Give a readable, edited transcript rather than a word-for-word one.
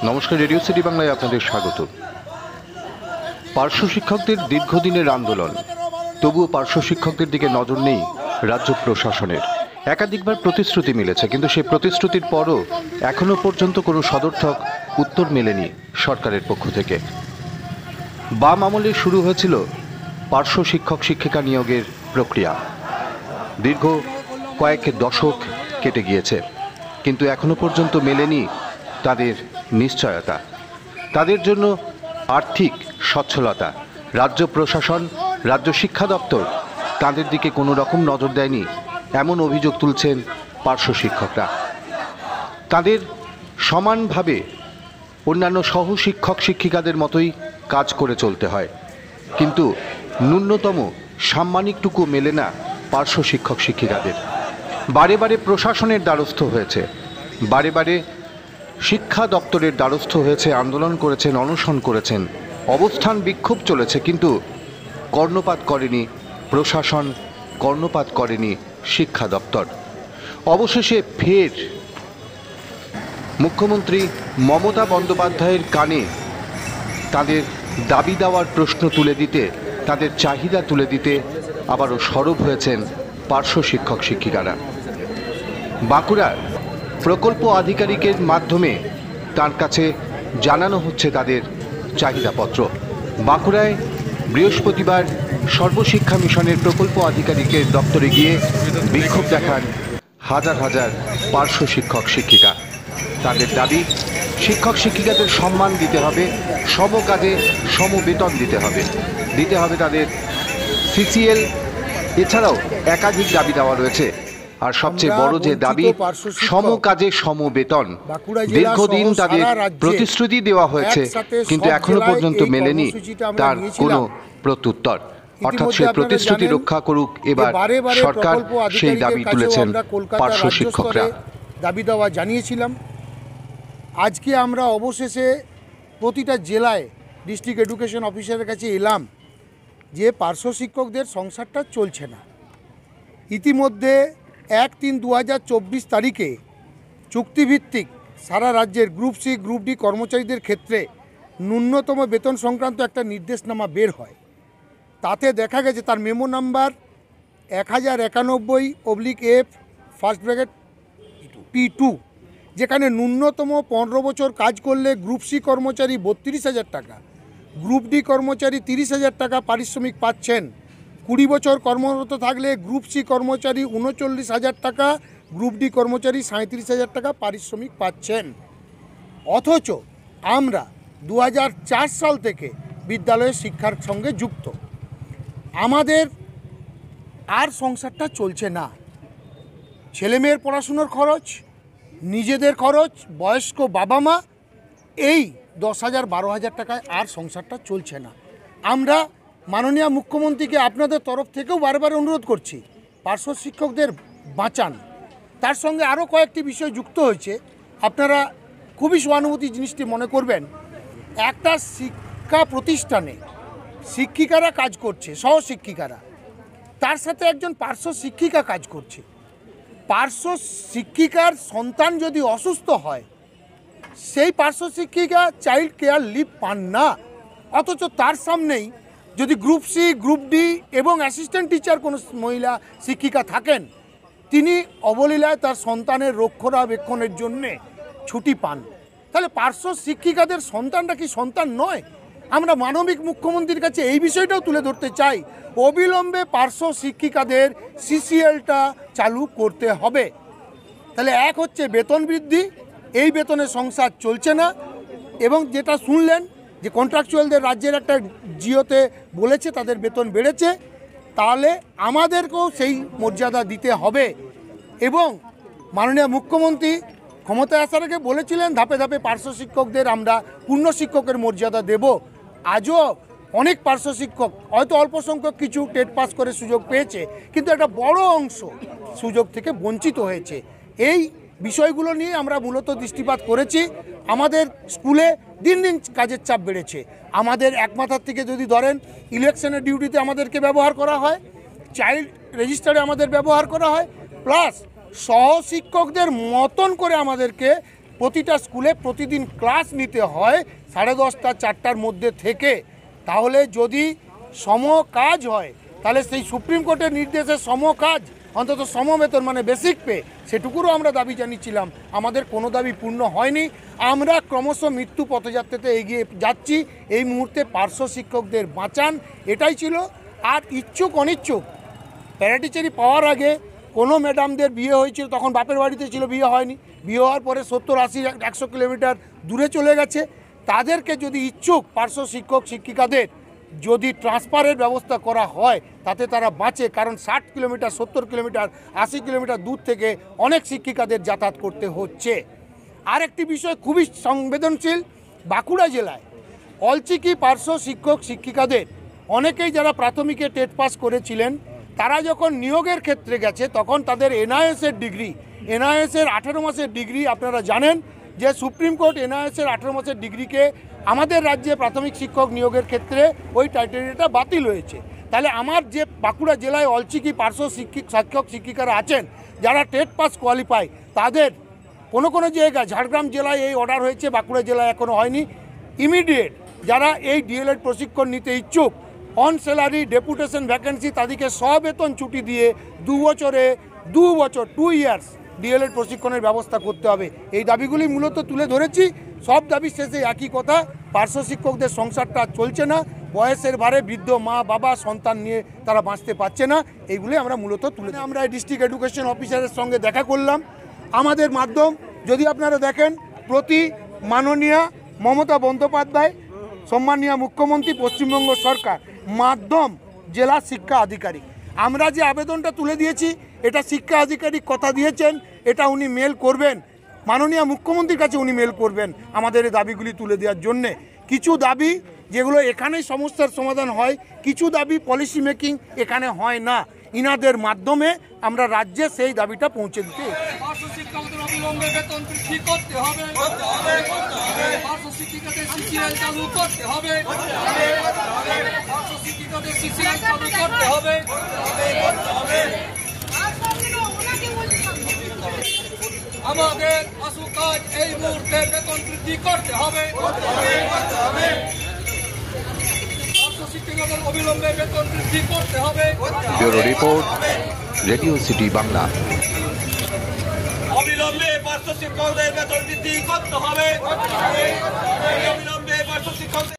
নমস্কার, radio city বাংলায় আপনাদের স্বাগত। পার্শ্ব শিক্ষকদের দীর্ঘদিনের আন্দোলন, তবুও পার্শ্ব শিক্ষকদের দিকে নজর নেই রাজ্য প্রশাসনের। একাধিকবার প্রতিশ্রুতি মিলেছে, কিন্তু সেই প্রতিশ্রুতির পরও এখনো পর্যন্ত কোনো সদর্থক উত্তর মেলেনি সরকারের পক্ষ থেকে। বাম আমলে শুরু হয়েছিল পার্শ্ব শিক্ষক শিক্ষিকা নিয়োগের প্রক্রিয়া। দীর্ঘ কয়েক দশক কেটে গিয়েছে, কিন্তু এখনো পর্যন্ত মেলেনি তাদের নিশ্চয়তা, তাদের জন্য আর্থিক সচ্ছলতা। রাজ্য প্রশাসন, রাজ্য শিক্ষা দপ্তর তাদের দিকে কোনো রকম নজর দেয়নি, এমন অভিযোগ তুলছেন পার্শ্ব শিক্ষকরা। তাদের সমানভাবে অন্যান্য সহ শিক্ষক শিক্ষিকাদের মতোই কাজ করে চলতে হয়, কিন্তু ন্যূনতম সাম্মানিকটুকু মেলে না পার্শ্ব শিক্ষক শিক্ষিকাদের। বারে বারে প্রশাসনের দ্বারস্থ হয়েছে, বারে বারে শিক্ষা দপ্তরের দ্বারস্থ হয়েছে, আন্দোলন করেছেন, অনশন করেছেন, অবস্থান বিক্ষোভ চলেছে, কিন্তু কর্ণপাত করেনি প্রশাসন, কর্ণপাত করেনি শিক্ষা দপ্তর। অবশেষে ফের মুখ্যমন্ত্রী মমতা বন্দ্যোপাধ্যায়ের কানে তাদের দাবি দেওয়ার প্রশ্ন তুলে দিতে, তাদের চাহিদা তুলে দিতে আবারও সরব হয়েছেন পার্শ্ব শিক্ষক শিক্ষিকারা। বাঁকুড়ার প্রকল্প আধিকারিকের মাধ্যমে তার কাছে জানানো হচ্ছে তাদের চাহিদাপত্র। বাঁকুড়ায় বৃহস্পতিবার সর্বশিক্ষা মিশনের প্রকল্প আধিকারিকের দপ্তরে গিয়ে বিক্ষোভ দেখান হাজার হাজার পার্শ্ব শিক্ষক শিক্ষিকা। তাদের দাবি, শিক্ষক শিক্ষিকাদের সম্মান দিতে হবে, সম কাজে সম বেতন দিতে হবে, তাদের সিসিএল, এছাড়াও একাধিক দাবি দেওয়া রয়েছে। আর সবচেয়ে বড় যে দাবি, সম কাজে সম বেতন। দীর্ঘদিন তাদের প্রতিশ্রুতি দেওয়া হয়েছে, কিন্তু এখনো পর্যন্ত মেলেনি তার কোনো প্রত্যুত্তর। অর্থাৎ সেই প্রতিশ্রুতি রক্ষা করুক এবার সরকার, সেই দাবি তুলেছেন পার্শ্ব শিক্ষকরা। দাবি দেওয়া জানিয়েছিলাম। আজকে আমরা অবশেষে প্রতিটা জেলায় ডিস্ট্রিক্ট এডুকেশন অফিসারের কাছে এলাম যে পার্শ্ব শিক্ষকদের সংসারটা চলছে না। ইতিমধ্যে 1-3-2024 তারিখে চুক্তিভিত্তিক সারা রাজ্যের গ্রুপ সি গ্রুপ ডি কর্মচারীদের ক্ষেত্রে ন্যূনতম বেতন সংক্রান্ত একটা নির্দেশনামা বের হয়। তাতে দেখা গেছে, তার মেমো নাম্বার 1091/F P2, যেখানে ন্যূনতম 15 বছর কাজ করলে গ্রুপ সি কর্মচারী 32,000 টাকা, গ্রুপ ডি কর্মচারী 30,000 টাকা পারিশ্রমিক পাচ্ছেন। 20 বছর কর্মরত থাকলে গ্রুপ সি কর্মচারী 39,000 টাকা, গ্রুপ ডি কর্মচারী 37,000 টাকা পারিশ্রমিক পাচ্ছেন। অথচ আমরা 2004 সাল থেকে বিদ্যালয়ের শিক্ষার সঙ্গে যুক্ত। আমাদের আর সংসারটা চলছে না। ছেলেমেয়ের পড়াশুনোর খরচ, নিজেদের খরচ, বয়স্ক বাবা মা, এই 10,000-12,000 টাকায় আর সংসারটা চলছে না। আমরা মাননীয় মুখ্যমন্ত্রীকে আপনাদের তরফ থেকেও বারবার অনুরোধ করছি, পার্শ্ব শিক্ষকদের বাঁচান। তার সঙ্গে আরও কয়েকটি বিষয় যুক্ত হয়েছে, আপনারা খুবই সহানুভূতি জিনিসটি মনে করবেন। একটা শিক্ষা প্রতিষ্ঠানে শিক্ষিকারা কাজ করছে, সহশিক্ষিকারা, তার সাথে একজন পার্শ্ব শিক্ষিকা কাজ করছে। পার্শ্ব শিক্ষিকার সন্তান যদি অসুস্থ হয়, সেই পার্শ্ব শিক্ষিকা চাইল্ড কেয়ার লিভ পান না। অথচ তার সামনেই যদি গ্রুপ সি, গ্রুপ ডি এবং অ্যাসিস্ট্যান্ট টিচার কোনো মহিলা শিক্ষিকা থাকেন, তিনি অবলীলায় তার সন্তানের রক্ষণাবেক্ষণের জন্যে ছুটি পান। তাহলে পার্শ্ব শিক্ষিকাদের সন্তানটা কি সন্তান নয়? আমরা মানবিক মুখ্যমন্ত্রীর কাছে এই বিষয়টাও তুলে ধরতে চাই, অবিলম্বে পার্শ্ব শিক্ষিকাদের সিসিএলটা চালু করতে হবে। তাহলে এক হচ্ছে বেতন বৃদ্ধি, এই বেতনে সংসার চলছে না। এবং যেটা শুনলেন যে কন্ট্রাকচুয়ালদের রাজ্যের একটা জিওতে বলেছে তাদের বেতন বেড়েছে, তাহলে আমাদেরকেও সেই মর্যাদা দিতে হবে। এবং মাননীয় মুখ্যমন্ত্রী ক্ষমতায় আসার আগে বলেছিলেন ধাপে ধাপে পার্শ্ব শিক্ষকদের আমরা পূর্ণ শিক্ষকের মর্যাদা দেব। আজও অনেক পার্শ্ব শিক্ষক, হয়তো অল্প সংখ্যক কিছু টেট পাস করে সুযোগ পেয়েছে, কিন্তু একটা বড় অংশ সুযোগ থেকে বঞ্চিত হয়েছে। এই বিষয়গুলো নিয়ে আমরা মূলত দৃষ্টিপাত করেছি। আমাদের স্কুলে দিন দিন কাজের চাপ বেড়েছে। আমাদের এক মাথার থেকে যদি ধরেন, ইলেকশনের ডিউটিতে আমাদেরকে ব্যবহার করা হয়, চাইল্ড রেজিস্টারে আমাদের ব্যবহার করা হয়, প্লাস সহশিক্ষকদের মতন করে আমাদেরকে প্রতিটা স্কুলে প্রতিদিন ক্লাস নিতে হয় 10:30টা 4টার মধ্যে থেকে, তাহলে যদি সম কাজ হয় তাহলে সেই সুপ্রিম কোর্টের নির্দেশে সম কাজ অন্তত সমবেতন মানে বেসিক পে সেটুকুরও আমরা দাবি জানিয়েছিলাম। আমাদের কোনো দাবি পূর্ণ হয়নি। আমরা ক্রমশ মৃত্যু পথযাত্রাতে এগিয়ে যাচ্ছি। এই মুহূর্তে পার্শ্ব শিক্ষকদের বাঁচান, এটাই ছিল। আর ইচ্ছুক অনিচ্ছুক প্যারাটিচারি পাওয়ার আগে কোনো ম্যাডামদের বিয়ে হয়েছিল, তখন বাপের বাড়িতে ছিল, বিয়ে হয়নি। বিয়ে হওয়ার পরে 70-80-100 কিলোমিটার দূরে চলে গেছে। তাদেরকে যদি ইচ্ছুক পার্শ্ব শিক্ষক শিক্ষিকাদের যদি ট্রান্সফারের ব্যবস্থা করা হয় তাতে তারা বাঁচে, কারণ 60 কিলোমিটার 70 কিলোমিটার 80 কিলোমিটার দূর থেকে অনেক শিক্ষিকাদের যাতায়াত করতে হচ্ছে। আরেকটি বিষয় খুবই সংবেদনশীল, বাঁকুড়া জেলায় অলচিকি পার্শ্ব শিক্ষক শিক্ষিকাদের অনেকেই যারা প্রাথমিকে টেট পাস করেছিলেন তারা যখন নিয়োগের ক্ষেত্রে গেছে তখন তাদের এনআইএসের ডিগ্রি, এনআইএসের 18 মাসের ডিগ্রি, আপনারা জানেন যে সুপ্রিম কোর্ট এনআইএসের 18 মাসের ডিগ্রিকে আমাদের রাজ্যে প্রাথমিক শিক্ষক নিয়োগের ক্ষেত্রে ওই ক্রাইটেরিয়াটা বাতিল হয়েছে। তাহলে আমার যে বাঁকুড়া জেলায় অলচিকি পার্শ্ব শিক্ষক শিক্ষিকারা আছেন যারা টেট পাস কোয়ালিফাই, তাদের কোনো কোনো জায়গায় ঝাড়গ্রাম জেলায় এই অর্ডার হয়েছে, বাঁকুড়া জেলায় এখনও হয়নি। ইমিডিয়েট যারা এই ডিএলএড প্রশিক্ষণ নিতে ইচ্ছুক, অন স্যালারি ডেপুটেশন ভ্যাকেন্সি, তাদেরকে সবেতন ছুটি দিয়ে 2 বছর 2 ইয়ার্স ডিএলএড প্রশিক্ষণের ব্যবস্থা করতে হবে। এই দাবিগুলি মূলত তুলে ধরেছি। সব দাবির শেষে একই কথা, পার্শ্ব শিক্ষকদের সংসারটা চলছে না, বয়সের ভারে বৃদ্ধ মা বাবা সন্তান নিয়ে তারা বাঁচতে পারছে না। এইগুলি আমরা মূলত তুলে, আমরা ডিস্ট্রিক্ট এডুকেশন অফিসারের সঙ্গে দেখা করলাম। আমাদের মাধ্যম যদি আপনারা দেখেন, প্রতি মাননীয় মমতা বন্দ্যোপাধ্যায়, সম্মানীয় মুখ্যমন্ত্রী, পশ্চিমবঙ্গ সরকার, মাধ্যম জেলা শিক্ষা আধিকারিক, আমরা যে আবেদনটা তুলে দিয়েছি এটা শিক্ষা আধিকারিক কথা দিয়েছেন, এটা উনি মেল করবেন, মাননীয় মুখ্যমন্ত্রীর কাছে উনি মেল করবেন আমাদের এই দাবিগুলি তুলে দেওয়ার জন্যে। কিছু দাবি যেগুলো এখানেই সমস্যার সমাধান হয়, কিছু দাবি পলিসি মেকিং এখানে হয় না, ইনাদের মাধ্যমে আমরা রাজ্যে সেই দাবিটা পৌঁছে দিতে। পার্শ্ব শিক্ষকদের অবিলম্বে বেতন বৃদ্ধি করতে হবে, পার্শ্ব শিক্ষিকাদের সিসিএল চালু করতে হবে, পার্শ্ব শিক্ষিকাদের সিসিএল চালু করতে হবে। আমাদের আশু কাজ এই মুহূর্তে বেতন বৃদ্ধি করতে হবে, পার্শ্ব শিক্ষিকাদের অবিলম্বে বেতন বৃদ্ধি করতে হবে। Bureau report, radio city Bangla. অবিলম্বে পার্শ্ব শিক্ষকদের বেতন বৃদ্ধি করতে হবে, অবিলম্বে পার্শ্ব শিক্ষকদের